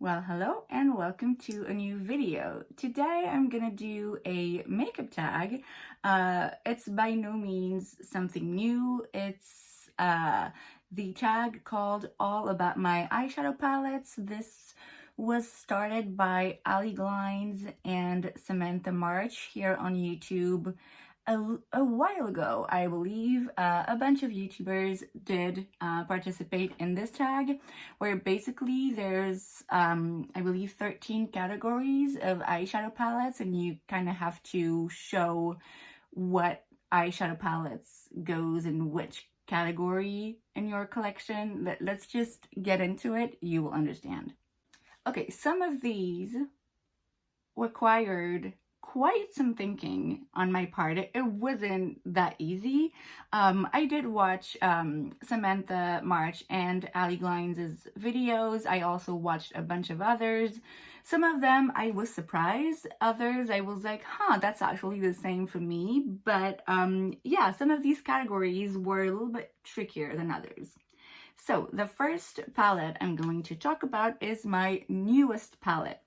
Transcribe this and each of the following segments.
Well, hello and welcome to a new video. Today I'm gonna do a makeup tag. It's by no means something new. It's the tag called All About My Eyeshadow Palettes. This was started by Allie Glines and Samantha March here on YouTube a while ago, I believe. A bunch of YouTubers did participate in this tag, where basically there's, I believe, 13 categories of eyeshadow palettes, and you kind of have to show what eyeshadow palettes goes in which category in your collection. Let's just get into it. You will understand. Okay, some of these required quite some thinking on my part. It wasn't that easy. I did watch Samantha March and Allie Glines' videos. I also watched a bunch of others. Some of them I was surprised. Others I was like, huh, that's actually the same for me. But yeah, some of these categories were a little bit trickier than others. So the first palette I'm going to talk about is my newest palette.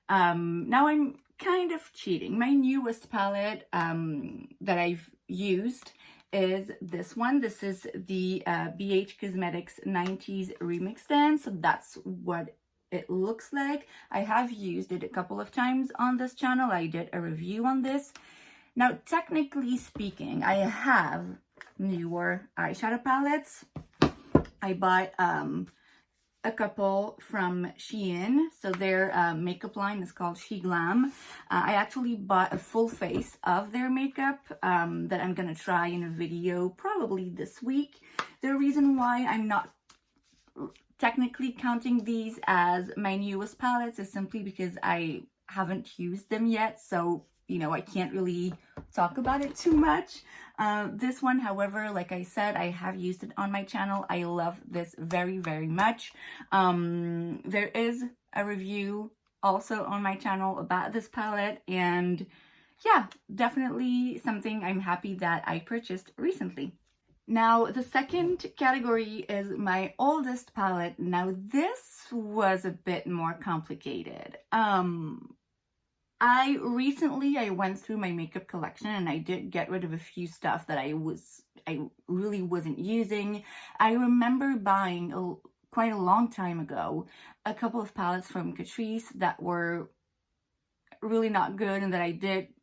Now I'm kind of cheating. My newest palette that I've used is this one. This is the BH Cosmetics 90s Remix Dance. So that's what it looks like. I have used it a couple of times on this channel. I did a review on this. Now, technically speaking, I have newer eyeshadow palettes. I bought a couple from Shein. So their makeup line is called She Glam. I actually bought a full face of their makeup that I'm gonna try in a video probably this week. The reason why I'm not technically counting these as my newest palettes is simply because I haven't used them yet. So, you know, I can't really talk about it too much. This one, however, like I said, I have used it on my channel. I love this very, very much. There is a review also on my channel about this palette, and yeah, definitely something I'm happy that I purchased recently. Now, the second category is my oldest palette. Now, this was a bit more complicated. I went through my makeup collection and I did get rid of a few stuff that I really wasn't using. I remember buying quite a long time ago a couple of palettes from Catrice that were really not good and that I did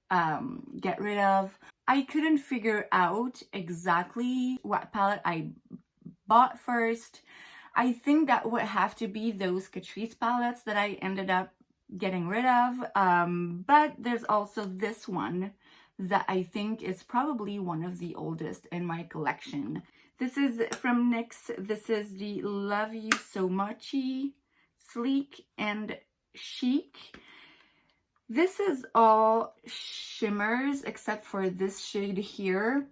get rid of. I couldn't figure out exactly what palette I bought first. I think that would have to be those Catrice palettes that I ended up getting rid of, but there's also this one that I think is probably one of the oldest in my collection. This is from NYX. This is the Love You So Muchy Sleek and Chic. This is all shimmers except for this shade here.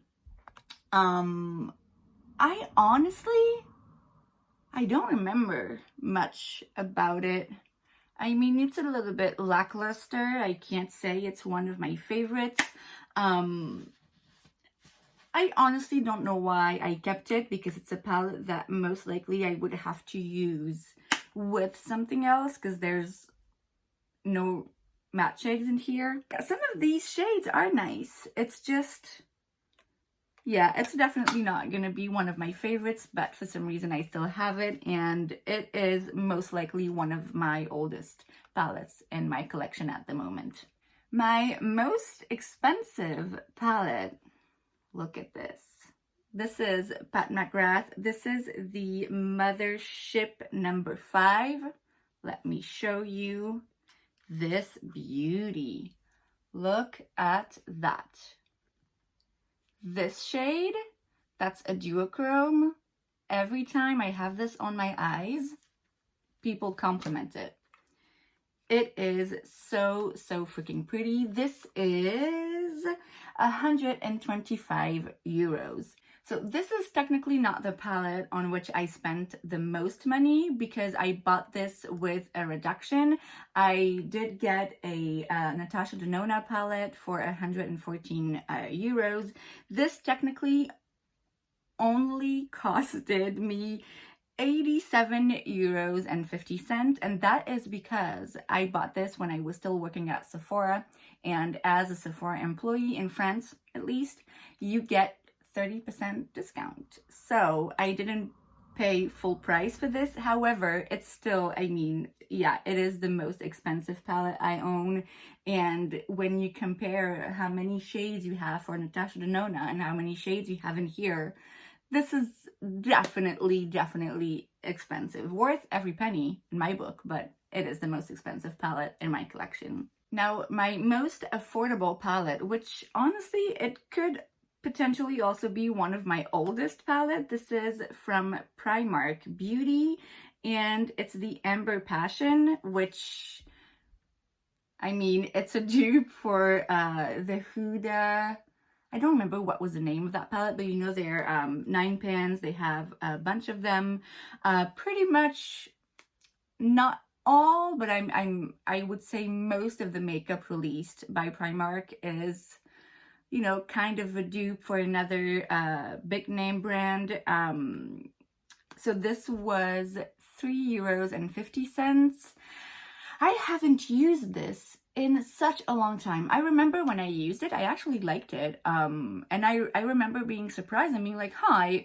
I don't remember much about it. I mean, it's a little bit lackluster. I can't say it's one of my favorites. I honestly don't know why I kept it, because it's a palette that most likely I would have to use with something else, because there's no matte shades in here. Some of these shades are nice. It's just, yeah, it's definitely not going to be one of my favorites, but for some reason I still have it, and it is most likely one of my oldest palettes in my collection at the moment. My most expensive palette, look at this. This is Pat McGrath. This is the Mothership number 5. Let me show you this beauty. Look at that. This shade, that's a duochrome. Every time I have this on my eyes, people compliment it. It is so freaking pretty. This is 125 euros. So this is technically not the palette on which I spent the most money, because I bought this with a reduction. I did get a Natasha Denona palette for 114 euros. This technically only costed me €87.50, and that is because I bought this when I was still working at Sephora, and as a Sephora employee in France, at least, you get 30% discount. So I didn't pay full price for this. However, it's still, I mean, yeah, it is the most expensive palette I own. And when you compare how many shades you have for Natasha Denona and how many shades you have in here, this is definitely expensive. Worth every penny in my book, but it is the most expensive palette in my collection. Now, my most affordable palette, which honestly, it could potentially also be one of my oldest palette. This is from Primark Beauty, and it's the Amber Passion, which, I mean, it's a dupe for the Huda. I don't remember what was the name of that palette, but you know, they're 9 pans. They have a bunch of them. Pretty much not all, but I would say most of the makeup released by Primark is, you know, kind of a dupe for another big name brand. So this was €3.50. I haven't used this in such a long time. I remember when I used it, I actually liked it. And I remember being surprised and being like, huh,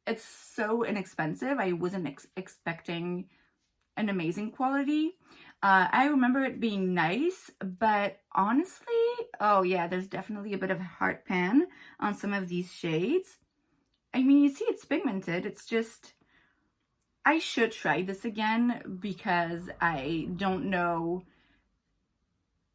it's so inexpensive. I wasn't expecting an amazing quality. I remember it being nice, but honestly, oh yeah, there's definitely a bit of a heart pan on some of these shades. I mean, you see it's pigmented. It's just, I should try this again because I don't know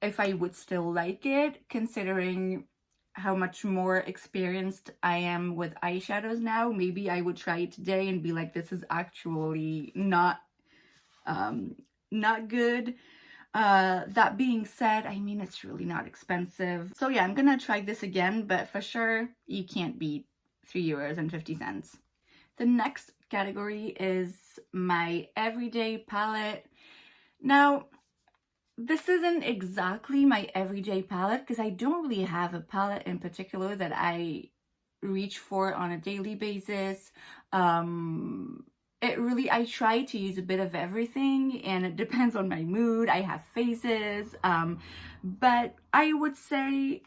if I would still like it, considering how much more experienced I am with eyeshadows now. Maybe I would try it today and be like, this is actually not good. That being said, I mean, it's really not expensive. So yeah, I'm gonna try this again, but for sure, you can't beat €3.50. The next category is my everyday palette. Now, this isn't exactly my everyday palette because I don't really have a palette in particular that I reach for on a daily basis. I try to use a bit of everything, and it depends on my mood. I have phases, but I would say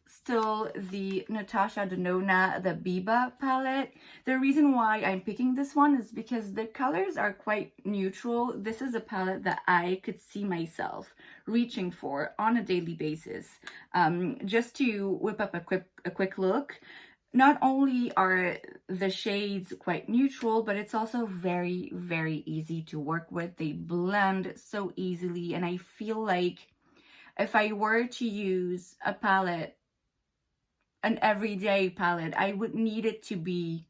still the Natasha Denona, the Biba palette. The reason why I'm picking this one is because the colors are quite neutral. This is a palette that I could see myself reaching for on a daily basis. Just to whip up a quick look, not only are the shades quite neutral, but it's also very, very easy to work with. They blend so easily, and I feel like if I were to use a palette, an everyday palette, I would need it to be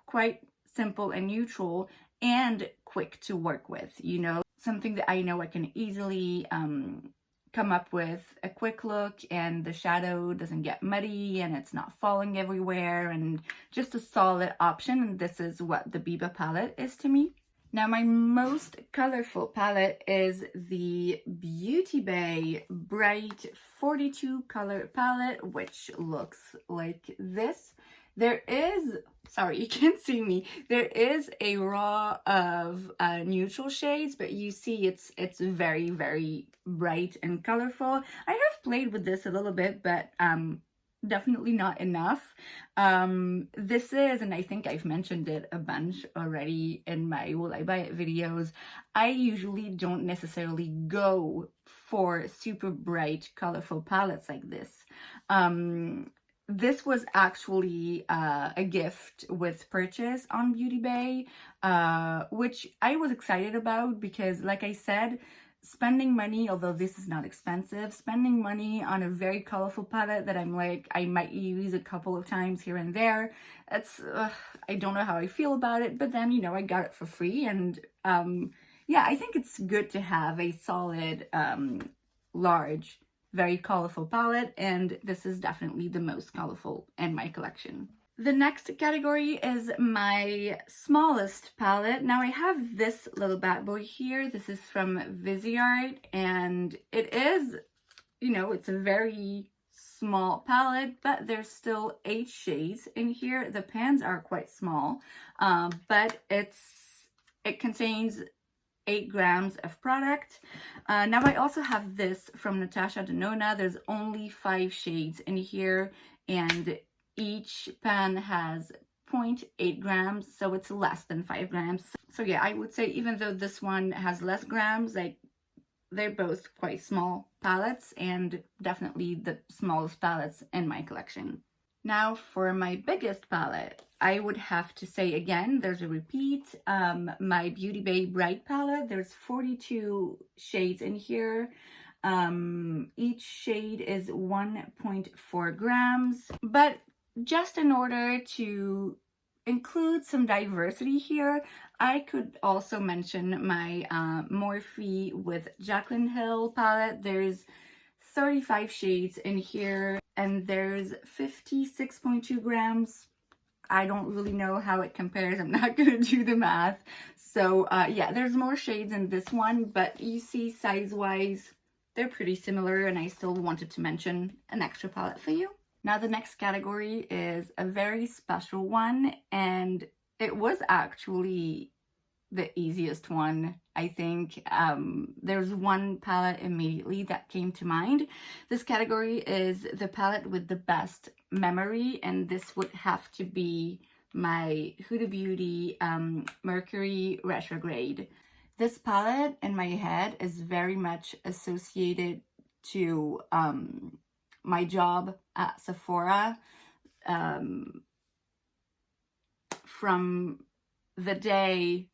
quite simple and neutral and quick to work with, you know, something that I know I can easily come up with a quick look and the shadow doesn't get muddy and it's not falling everywhere, and just a solid option. And this is what the Biba palette is to me. Now, my most colorful palette is the Beauty Bay Bright 42 color palette, which looks like this. There is, sorry, you can't see me. There is a raw of neutral shades, but you see it's very, very bright and colorful. I have played with this a little bit, but definitely not enough. This is, and I think I've mentioned it a bunch already in my Will I Buy It videos, I usually don't necessarily go for super bright, colorful palettes like this. This was actually a gift with purchase on Beauty Bay, which I was excited about because, like I said, spending money, although this is not expensive, spending money on a very colorful palette that I'm like, I might use a couple of times here and there, it's, I don't know how I feel about it, but then, you know, I got it for free, and yeah, I think it's good to have a solid, large, very colorful palette, and this is definitely the most colorful in my collection. The next category is my smallest palette. Now I have this little bad boy here. This is from Viseart, and it is, you know, it's a very small palette, but there's still 8 shades in here. The pans are quite small, but it's It contains 8 grams of product. Now I also have this from Natasha Denona. There's only 5 shades in here, and each pan has 0.8 grams, so it's less than 5 grams. So yeah, I would say even though this one has less grams, like, they're both quite small palettes, and definitely the smallest palettes in my collection. Now for my biggest palette, I would have to say again, there's a repeat, my Beauty Bay Bright palette. There's 42 shades in here. Each shade is 1.4 grams, but just in order to include some diversity here, I could also mention my Morphe with Jaclyn Hill palette. There's 35 shades in here, and there's 56.2 grams. I don't really know how it compares. I'm not gonna do the math. So yeah, there's more shades in this one, but you see size-wise, they're pretty similar, and I still wanted to mention an extra palette for you. Now the next category is a very special one, and it was actually the easiest one, I think. There's one palette immediately that came to mind. This category is the palette with the best memory, and this would have to be my Huda Beauty Mercury Retrograde. This palette in my head is very much associated to my job at Sephora. From the day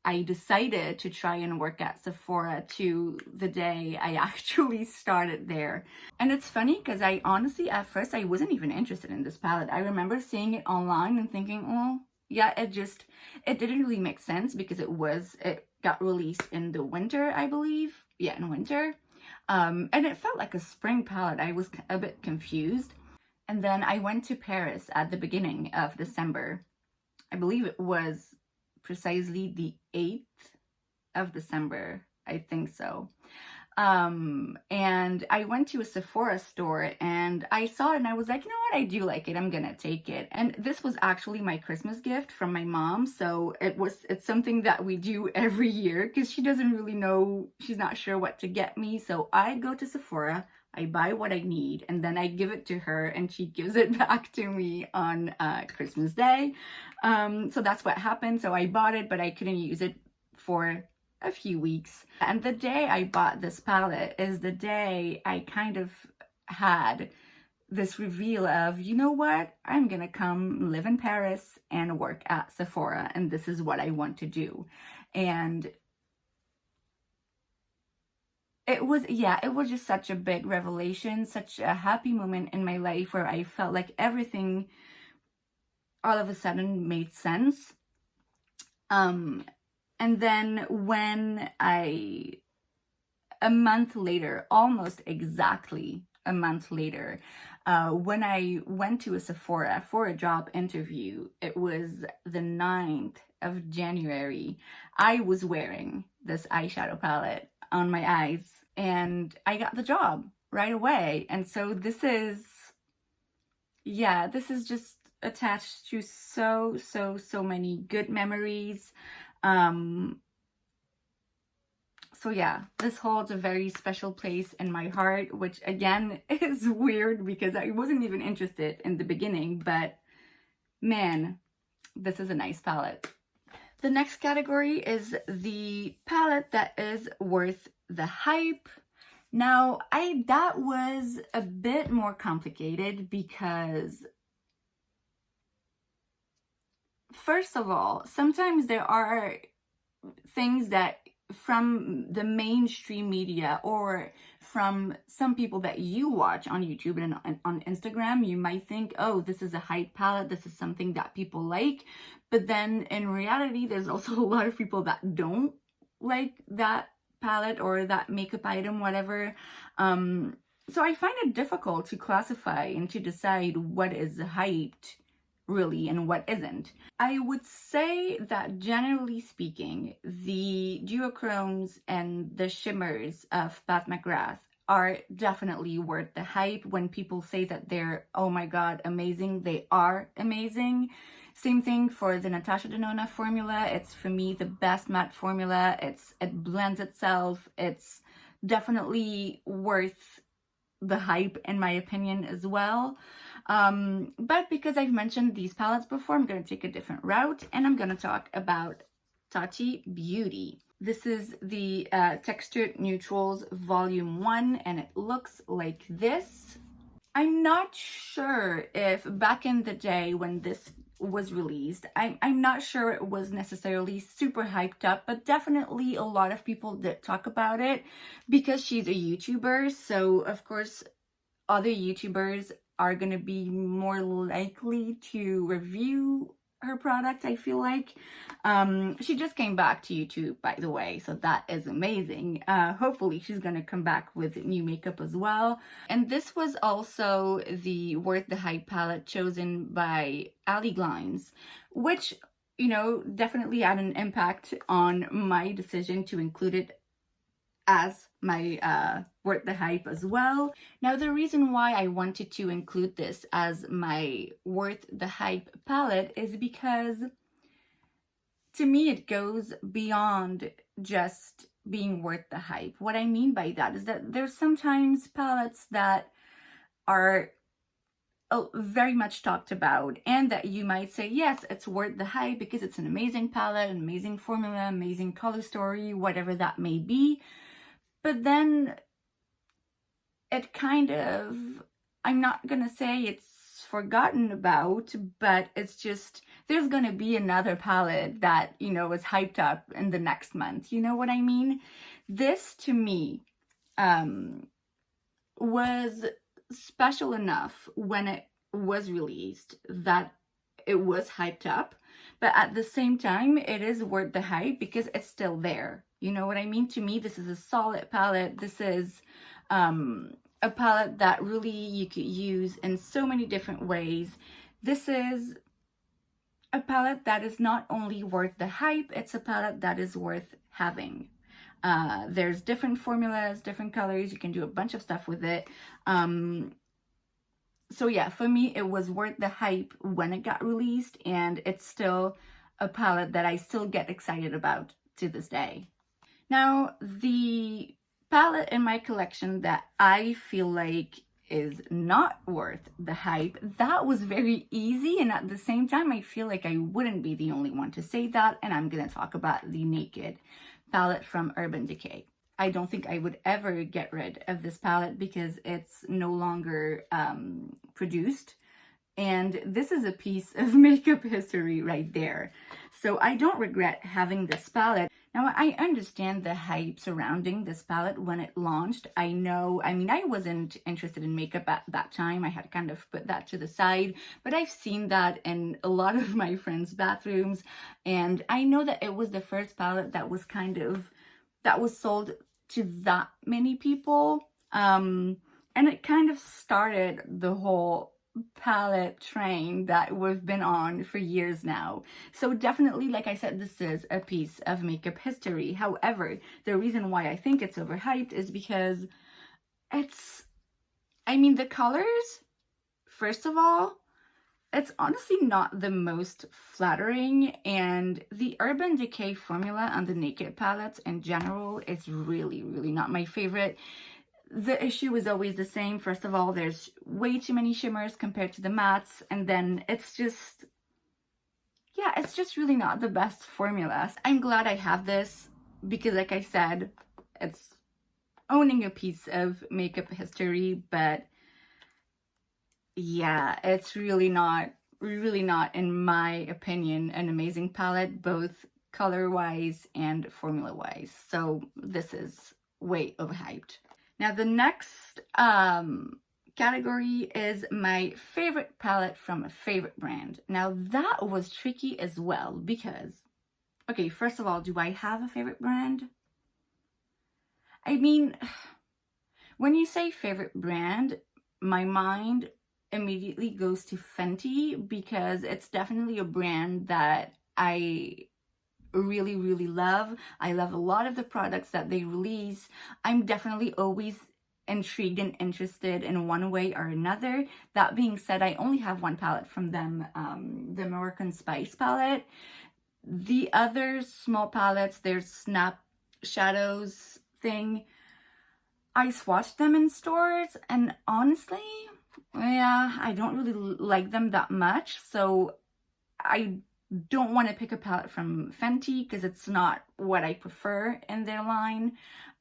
I decided to try and work at Sephora to the day I actually started there. And it's funny because I honestly, at first, I wasn't even interested in this palette. I remember seeing it online and thinking, oh, yeah, it didn't really make sense because it got released in the winter, I believe. Yeah, in winter. And it felt like a spring palette. I was a bit confused. And then I went to Paris at the beginning of December. I believe it was precisely the 8th of December, I think so. And I went to a Sephora store and I saw it and I was like, you know what, I do like it, I'm gonna take it. And this was actually my Christmas gift from my mom, so it's something that we do every year because she doesn't really know, she's not sure what to get me. So I go to Sephora, I buy what I need, and then I give it to her and she gives it back to me on Christmas Day. So that's what happened. So I bought it, but I couldn't use it for a few weeks. And the day I bought this palette is the day I kind of had this reveal of, you know what, I'm gonna come live in Paris and work at Sephora, and this is what I want to do. And it was just such a big revelation, such a happy moment in my life where I felt like everything all of a sudden made sense. And then when a month later, almost exactly a month later, when I went to a Sephora for a job interview, it was the 9th of January, I was wearing this eyeshadow palette on my eyes and I got the job right away. And so this is just attached to so many good memories. So yeah, this holds a very special place in my heart, which again is weird because I wasn't even interested in the beginning, but man, this is a nice palette. The next category is the palette that is worth the hype. Now, that was a bit more complicated because first of all, sometimes there are things that from the mainstream media or from some people that you watch on YouTube and on Instagram, you might think, oh, this is a hype palette, this is something that people like. But then in reality, there's also a lot of people that don't like that palette or that makeup item, whatever. So I find it difficult to classify and to decide what is hyped really and what isn't. I would say that generally speaking, the duochromes and the shimmers of Pat McGrath are definitely worth the hype. When people say that they're, oh my god, amazing, they are amazing. Same thing for the Natasha Denona formula. It's, for me, the best matte formula. It blends itself. It's definitely worth the hype, in my opinion, as well. But because I've mentioned these palettes before, I'm going to take a different route, and I'm going to talk about Tati Beauty. This is the Textured Neutrals Volume 1, and it looks like this. I'm not sure if back in the day when this was released, I'm not sure it was necessarily super hyped up, but definitely a lot of people did talk about it because she's a YouTuber. So of course, other YouTubers are going to be more likely to review her product, I feel like. She just came back to YouTube, by the way, so that is amazing. Hopefully she's gonna come back with new makeup as well. And this was also the Worth the Hype palette chosen by Allie Glines, which, you know, definitely had an impact on my decision to include it as my Worth the Hype as well. Now, the reason why I wanted to include this as my Worth the Hype palette is because, to me, it goes beyond just being worth the hype. What I mean by that is that there's sometimes palettes that are very much talked about, and that you might say, yes, it's worth the hype because it's an amazing palette, an amazing formula, amazing color story, whatever that may be. But then it kind of, I'm not gonna say it's forgotten about, but it's just, there's gonna be another palette that, you know, is hyped up in the next month. You know what I mean? This, to me, was special enough when it was released that it was hyped up, but at the same time, it is worth the hype because it's still there. You know what I mean? To me, this is a solid palette. This is a palette that really you could use in so many different ways. This is a palette that is not only worth the hype, it's a palette that is worth having. There's different formulas, different colors. You can do a bunch of stuff with it. So yeah, for me, it was worth the hype when it got released, and it's still a palette that I still get excited about to this day. Now, the palette in my collection that I feel like is not worth the hype, that was very easy, and at the same time, I feel like I wouldn't be the only one to say that, and I'm going to talk about the Naked palette from Urban Decay. I don't think I would ever get rid of this palette because it's no longer produced. And this is a piece of makeup history right there. So I don't regret having this palette. Now, I understand the hype surrounding this palette when it launched. I know, I mean, I wasn't interested in makeup at that time. I had kind of put that to the side, but I've seen that in a lot of my friends' bathrooms. And I know that it was the first palette that was that was sold to that many people. And it kind of started the whole palette train that we've been on for years now. So definitely, like I said, this is a piece of makeup history. However, the reason why I think it's overhyped is because I mean, the colors, first of all, it's honestly not the most flattering, and the Urban Decay formula on the Naked palettes in general is really, really not my favorite. The issue is always the same. First of all, there's way too many shimmers compared to the mattes, and then it's just, yeah, it's just really not the best formula. I'm glad I have this because, like I said, it's owning a piece of makeup history, but yeah, it's really not, in my opinion, an amazing palette, both color-wise and formula-wise. So this is way overhyped. Now, the next category is my favorite palette from a favorite brand. Now, that was tricky as well because, okay, first of all, do I have a favorite brand? I mean, when you say favorite brand, my mind immediately goes to Fenty because it's definitely a brand that I really, really love. I love a lot of the products that they release. I'm definitely always intrigued and interested in one way or another. That being said, I only have one palette from them, the Moroccan Spice palette. The other small palettes, there's Snap Shadows thing, I swatched them in stores, and honestly, yeah, I don't really like them that much, so I don't want to pick a palette from Fenty because it's not what I prefer in their line.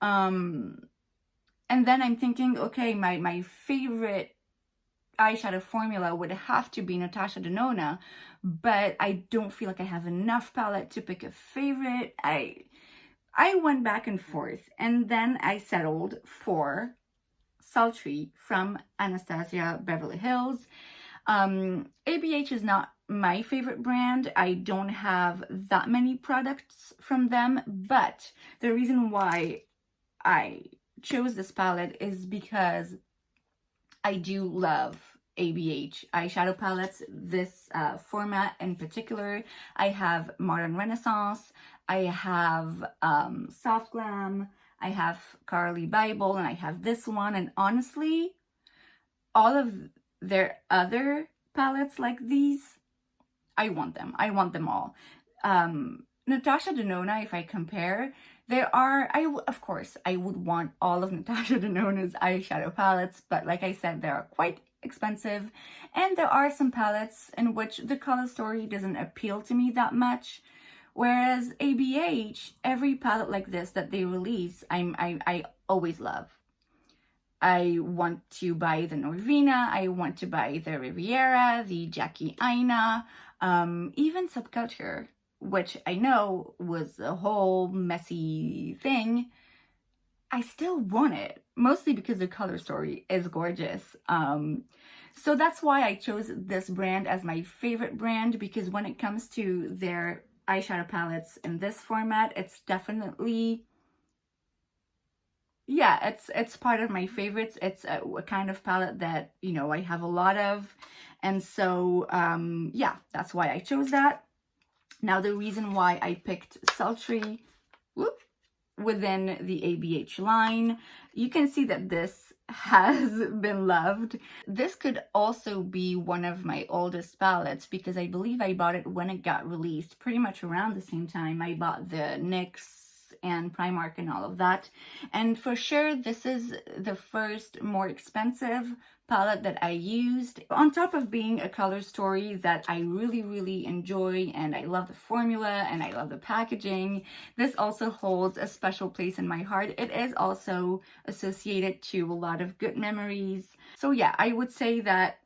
And then I'm thinking, okay, my favorite eyeshadow formula would have to be Natasha Denona, but I don't feel like I have enough palette to pick a favorite. I went back and forth, and then I settled for Sultry from Anastasia Beverly Hills. ABH is not my favorite brand. I don't have that many products from them, but the reason why I chose this palette is because I do love ABH eyeshadow palettes. This format in particular. I have Modern Renaissance, I have Soft Glam, I have Carly Bible, and I have this one. And honestly, all of their other palettes like these, I want them. I want them all. Natasha Denona, if I compare, there are, of course, I would want all of Natasha Denona's eyeshadow palettes, but like I said, they are quite expensive, and there are some palettes in which the color story doesn't appeal to me that much. Whereas ABH, every palette like this that they release, I always love. I want to buy the Norvina, I want to buy the Riviera, the Jackie Aina, even Subculture, which I know was a whole messy thing. I still want it, mostly because the color story is gorgeous. So that's why I chose this brand as my favorite brand, because when it comes to their eyeshadow palettes in this format, it's definitely, yeah, it's part of my favorites. It's a kind of palette that, you know, I have a lot of, and so yeah, that's why I chose that. Now, the reason why I picked Sultry within the ABH line, you can see that this has been loved. This could also be one of my oldest palettes, because I believe I bought it when it got released, pretty much around the same time I bought the NYX and Primark and all of that. And for sure, this is the first more expensive palette that I used. On top of being a color story that I really enjoy, and I love the formula and I love the packaging, this also holds a special place in my heart. It is also associated to a lot of good memories. So yeah, I would say that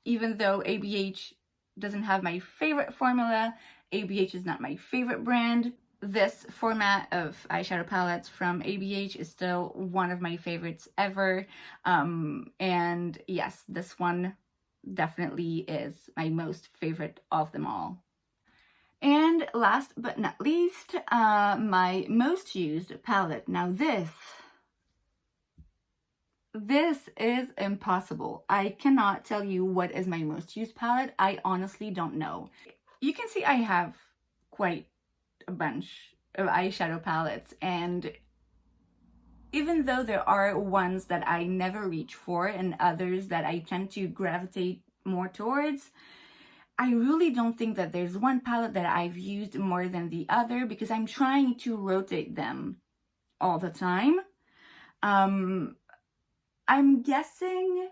even though ABH doesn't have my favorite formula, ABH is not my favorite brand, this format of eyeshadow palettes from ABH is still one of my favorites ever. And yes, this one definitely is my most favorite of them all. And last but not least, my most used palette. Now this is impossible. I cannot tell you what is my most used palette. I honestly don't know. You can see I have quite a bunch of eyeshadow palettes, and even though there are ones that I never reach for and others that I tend to gravitate more towards, I really don't think that there's one palette that I've used more than the other, because I'm trying to rotate them all the time. I'm guessing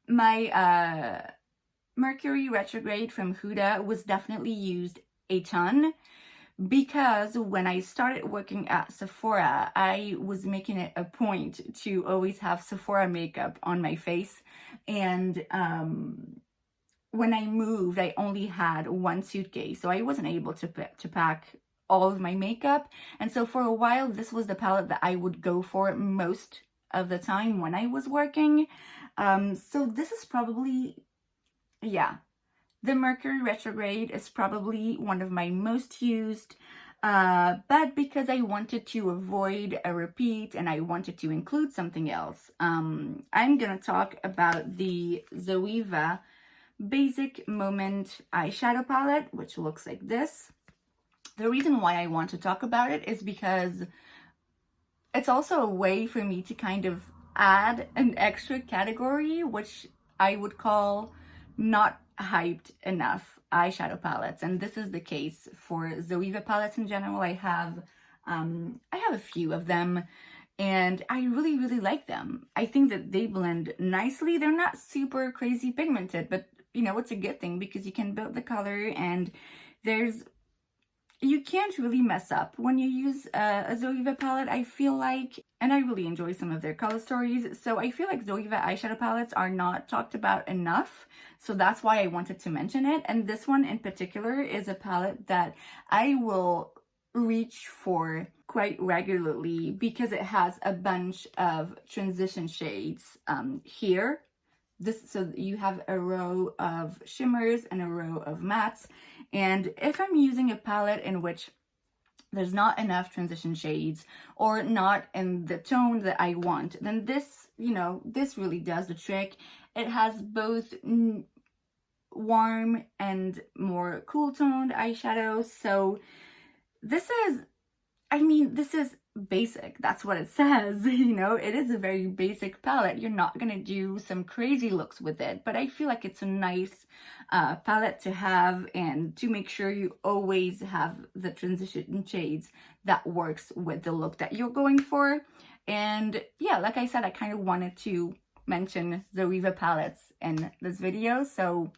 my Mercury Retrograde from Huda was definitely used a ton, because when I started working at Sephora, I was making it a point to always have Sephora makeup on my face. And when I moved, I only had one suitcase, so I wasn't able to pack all of my makeup. And so for a while, this was the palette that I would go for most of the time when I was working. So this is probably, yeah, the Mercury Retrograde is probably one of my most used, but because I wanted to avoid a repeat and I wanted to include something else, I'm gonna talk about the Zoeva Basic Moment eyeshadow palette, which looks like this. The reason why I want to talk about it is because it's also a way for me to kind of add an extra category, which I would call not hyped enough eyeshadow palettes. And this is the case for Zoeva palettes in general. I have a few of them, and I really, really like them. I think that they blend nicely. They're not super crazy pigmented, but you know, it's a good thing because you can build the color, and you can't really mess up when you use a Zoeva palette, I feel like. And I really enjoy some of their color stories. So I feel like Zoeva eyeshadow palettes are not talked about enough. So that's why I wanted to mention it. And this one in particular is a palette that I will reach for quite regularly because it has a bunch of transition shades here. So you have a row of shimmers and a row of mattes. And if I'm using a palette in which there's not enough transition shades or not in the tone that I want, then this, you know, this really does the trick. It has both warm and more cool toned eyeshadows. So this is, I mean, this is basic. That's what it says. You know, it is a very basic palette. You're not gonna do some crazy looks with it, but I feel like it's a nice palette to have, and to make sure you always have the transition shades that works with the look that you're going for. And yeah, like I said, I kind of wanted to mention the Zoeva palettes in this video. So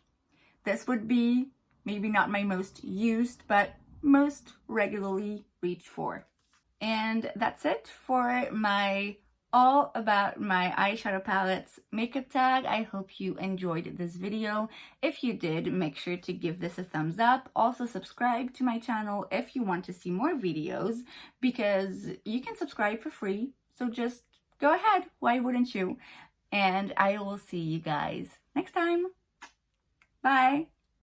this would be maybe not my most used, but most regularly reached for. And that's it for my all about my eyeshadow palettes makeup tag. I hope you enjoyed this video. If you did, make sure to give this a thumbs up. Also subscribe to my channel if you want to see more videos, because you can subscribe for free. So just go ahead, why wouldn't you? And I will see you guys next time. Bye.